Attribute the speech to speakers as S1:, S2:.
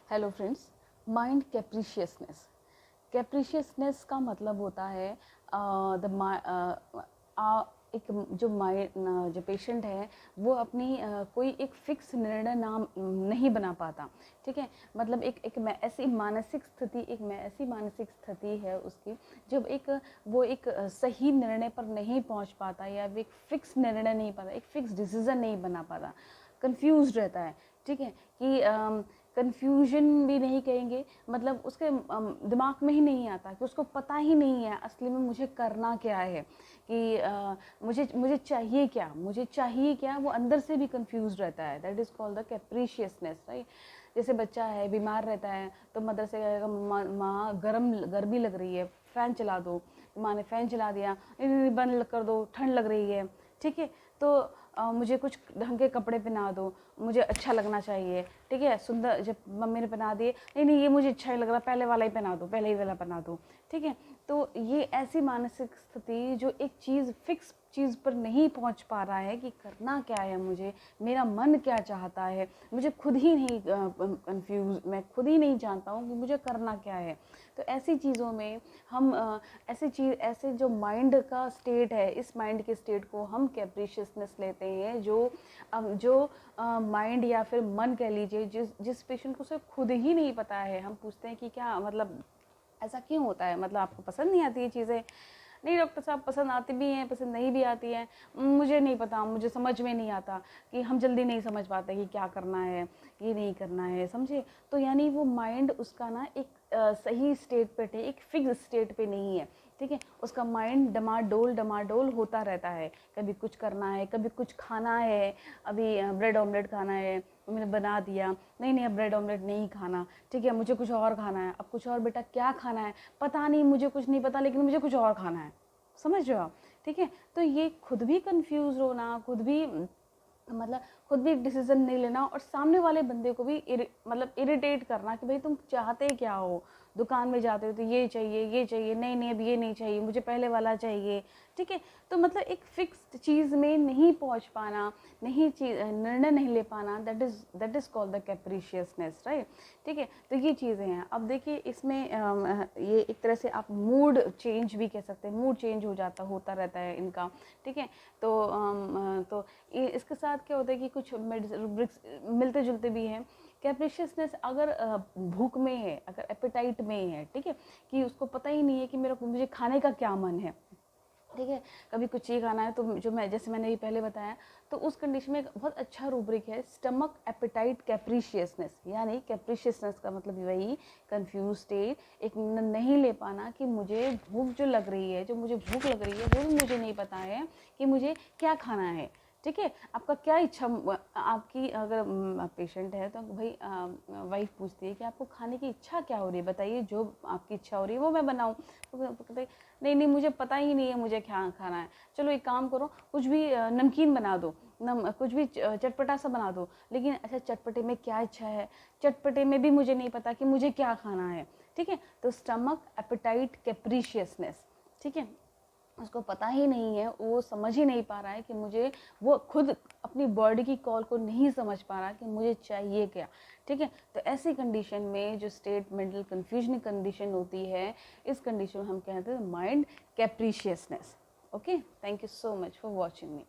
S1: Hello friends, mind capriciousness. Capriciousness का मतलब होता है एक जो माइंड जो पेशेंट है वो अपनी कोई एक फिक्स निर्णय नाम नहीं बना पाता। ठीक है, मतलब एक ऐसी मानसिक स्थिति है उसकी जब वो एक सही निर्णय पर नहीं पहुंच पाता या वो एक फिक्स निर्णय नहीं पाता, एक फिक्स डिसीजन नहीं बना पाता, कंफ्यूज रहता है। ठीक है कि कन्फ्यूजन भी नहीं कहेंगे, मतलब उसके दिमाग में ही नहीं आता कि उसको पता ही नहीं है असली में मुझे करना क्या है, कि मुझे चाहिए क्या, वो अंदर से भी कंफ्यूज रहता है। That is called the capriciousness, right. जैसे बच्चा है बीमार रहता है तो मदर से कहेगा माँ गर्मी लग रही है, फ़ैन चला दो। माँ ने फ़ैन चला दिया, नहीं बंद कर दो, ठंड लग रही है। ठीक है, तो मुझे कुछ ढंग के कपड़े पहना दो, मुझे अच्छा लगना चाहिए। ठीक है, सुंदर जब मम्मी ने पहना दिए, नहीं ये मुझे अच्छा ही लग रहा, पहले वाला ही पहना दो, पहले ही वाला पहना दो। ठीक है, तो ये ऐसी मानसिक स्थिति जो एक चीज़ फिक्स चीज़ पर नहीं पहुंच पा रहा है कि करना क्या है, मुझे मेरा मन क्या चाहता है, मुझे खुद ही नहीं कंफ्यूज, मैं खुद ही नहीं जानता हूँ कि मुझे करना क्या है। तो ऐसी चीज़ों में हम ऐसे जो माइंड का स्टेट है, इस माइंड के स्टेट को हम कैप्रिशियसनेस लेते हैं। जो माइंड या फिर मन कह लीजिए, जिस पेशेंट को सिर्फ खुद ही नहीं पता है, हम पूछते हैं कि क्या मतलब ऐसा क्यों होता है, मतलब आपको पसंद नहीं आती ये चीज़ें। नहीं डॉक्टर साहब, पसंद आती भी हैं, पसंद नहीं भी आती हैं, मुझे नहीं पता, मुझे समझ में नहीं आता, कि हम जल्दी नहीं समझ पाते कि क्या करना है, ये नहीं करना है, समझे। तो यानी वो माइंड उसका ना एक सही स्टेट पे है, एक फिक्स स्टेट पे नहीं है। ठीक है, उसका माइंड डमाडोल होता रहता है। कभी कुछ करना है, कभी कुछ खाना है, अभी ब्रेड ऑमलेट खाना है, मैंने बना दिया, नहीं अब ब्रेड ऑमलेट नहीं खाना। ठीक है, मुझे कुछ और खाना है। अब कुछ और, बेटा क्या खाना है, पता नहीं, मुझे कुछ नहीं पता, लेकिन मुझे कुछ और खाना है। समझ रहे हो आप। ठीक है, तो ये खुद भी कंफ्यूज होना, खुद भी डिसीजन नहीं लेना, और सामने वाले बंदे को भी इरिटेट करना कि भाई तुम चाहते क्या हो। दुकान में जाते हो तो ये चाहिए, नहीं अब ये नहीं चाहिए, मुझे पहले वाला चाहिए। ठीक है, तो मतलब एक फिक्स्ड चीज़ में नहीं पहुंच पाना, निर्णय नहीं ले पाना, that is called the capriciousness, right. ठीक है, तो ये चीज़ें हैं। अब देखिए इसमें ये एक तरह से आप मूड चेंज भी कह सकते हैं, मूड चेंज होता रहता है इनका। ठीक है, तो इसके साथ क्या होता है कि कुछ रुब्रिक्स मिलते जुलते भी हैं। कैप्रिशियसनेस अगर भूख में है, अगर एपेटाइट में है, ठीक है, कि उसको पता ही नहीं है कि मुझे खाने का क्या मन है। ठीक है, कभी कुछ ये खाना है, तो जैसे मैंने ये पहले बताया, तो उस कंडीशन में एक बहुत अच्छा रूब्रिक है, स्टमक एपेटाइट कैप्रिशियसनेस। यानी कैप्रिशियसनेस का मतलब वही कंफ्यूज स्टेट, एक नहीं ले पाना कि मुझे भूख जो लग रही है, वो भी मुझे नहीं पता है कि मुझे क्या खाना है। ठीक है, आपका क्या इच्छा, आपकी अगर पेशेंट है तो भाई वाइफ पूछती है कि आपको खाने की इच्छा क्या हो रही है, बताइए जो आपकी इच्छा हो रही है वो मैं बनाऊँ। तो कहते नहीं मुझे पता ही नहीं है मुझे क्या खाना है। चलो एक काम करो, कुछ भी नमकीन बना दो, कुछ भी चटपटा सा बना दो। लेकिन अच्छा, चटपटे में क्या इच्छा है, चटपटे में भी मुझे नहीं पता कि मुझे क्या खाना है। ठीक है, तो स्टमक एपेटाइट कैप्रिशियसनेस। ठीक है, उसको पता ही नहीं है, वो समझ ही नहीं पा रहा है कि वो खुद अपनी बॉडी की कॉल को नहीं समझ पा रहा कि मुझे चाहिए क्या। ठीक है, तो ऐसी कंडीशन में जो स्टेट मेंटल कंफ्यूजन कंडीशन होती है, इस कंडीशन में हम कहते हैं mind capriciousness. Okay, thank you so much for watching me.